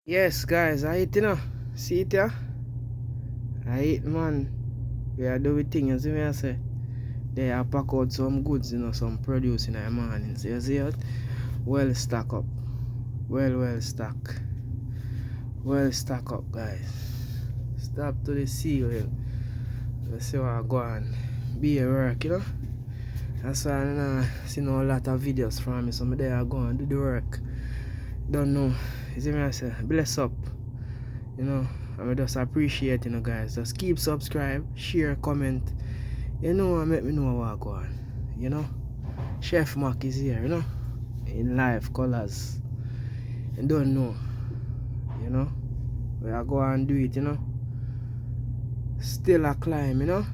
Yes, guys, I eat, See it, yeah? I eat, man. We are doing things, you see me, I say. They are pack out some goods, some produce in the morning. So you see it? Well stack up. Well stack. Well stack up, guys. Stop to the seal hill. Let's see what I go on. Be a work. That's why I see a lot of videos from me. So I'm there go and do the work. Don't know. You see me, I say, bless up. I just appreciate guys. Just keep subscribe, share, comment. And make me know what go on. Chef Mac is here, in live colors. And don't know, we are go and do it, still a climb,